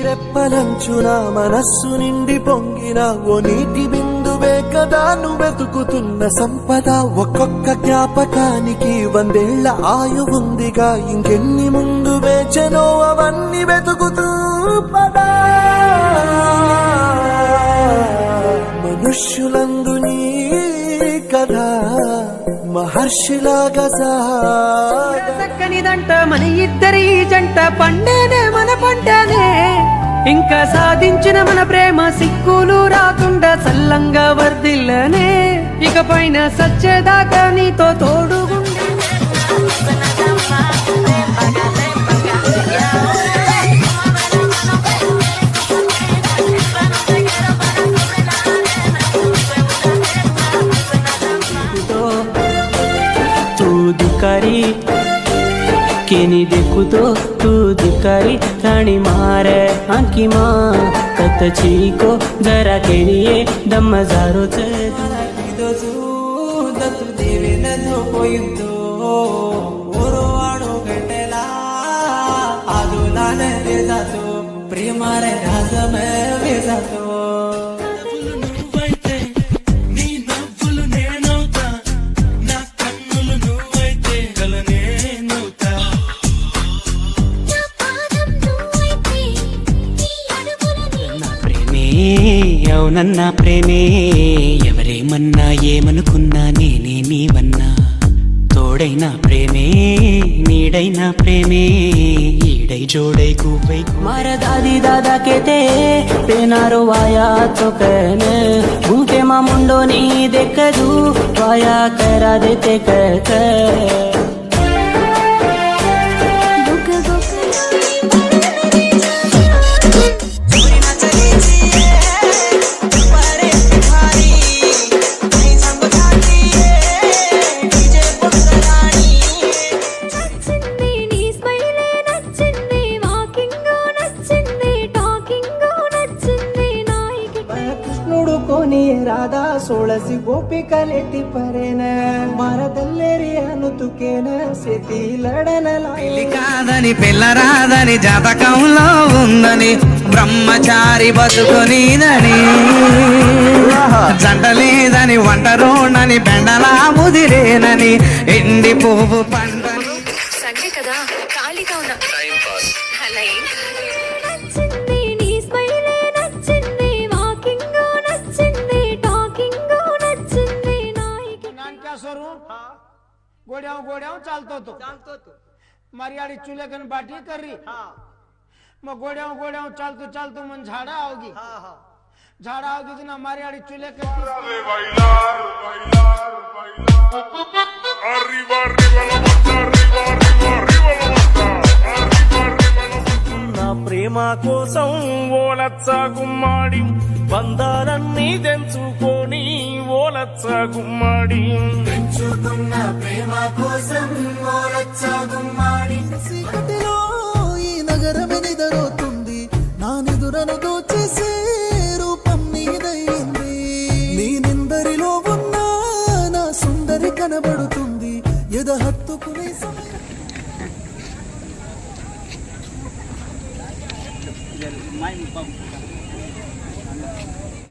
రెప్పలంచున మనస్సు నిండి పొంగిన ఓ నీటి బిందువే కదా నువ్వెతుకుతున్న సంపద. ఒక్కొక్క జ్ఞాపకానికి 100 ఏళ్ల ఆయువుందిగా, ఇంకెన్ని ముందు వేచనో అవన్నీ వెతుకుతూ పదా. మనుష్యులందు నీ కదా మహర్షిలాగా చక్కనిదంట మన ఇద్దరి జంట, పండేనే మన పంటనే ఇంకా సాధించిన మన ప్రేమ, సిక్కులు రాకుండా చల్లంగా వర్దిల్లనే. ఇకపైన సచ్చేదాకా నీతో తోడుగుండే. केनी देखू तो तू दिकारी रानी मारे आंकी माँ कतची को जरा केनिये दम मजारो दो दत्तु देवे न दो पोयुद्दो ओरो आड़ो गटेला आदो लाने ले जातो प्रेमारे राज में वे जातो. అవునన్నా ప్రేమే ఎవరేమన్నా ఏమనుకున్నా నేనే నీవన్నా, తోడైనా ప్రేమే నీడైనా ప్రేమే ఈడై జోడై కూపై. मारा दादी दादा कहते पेनारो वाया तो कहने घूटे माँ मुंडो नी देख दू वाया करा देते कहते. ರಾಧಾ ಸೋಳಸಿ ಗೋಪಿಕಲೆಟ್ಟಿ ಪರೇನ ಮರದಲ್ಲೇರಿ అనుతుకేన సేతి లడనలాయి కాదని పిల్లరాదని జాతకంలో ఉందని బ్రహ్మచారి బతుకునిదని జంట లేదని వంటరోనని బెండలా ముదిరేనని ఎండి పువ్వు పండని. సండే కదా ఖాళీగా ఉన్నా టైం పాస్ అలా ఏం गोड्याव गोड्याव चालतो तो मर्यादी चूल्हे कन बाटी कर रही. मग गोड्याव गोड्याव चालतो चालतो मन झाड़ा आओगी. झाड़ा आओगी तो ना मर्यादी चूल्हे कर నా ప్రేమ కోసం ఓలచ్చ గుమ్మాడి బంధాలన్నీ తెంచుకొని ఓలచ్చ గుమ్మాడి పెంచుకున్న ప్రేమ కోసం ఓలచ్చ గుమ్మాడి. చీకటిలో ఈ నగరమే నిదరోతుంది, నా నిదురను దోచేసే రూపం నీదయింది. నీ నిందరిలో ఉన్న నా సుందరి కనబడుతుంది, ఎద హత్తుకునే సమయం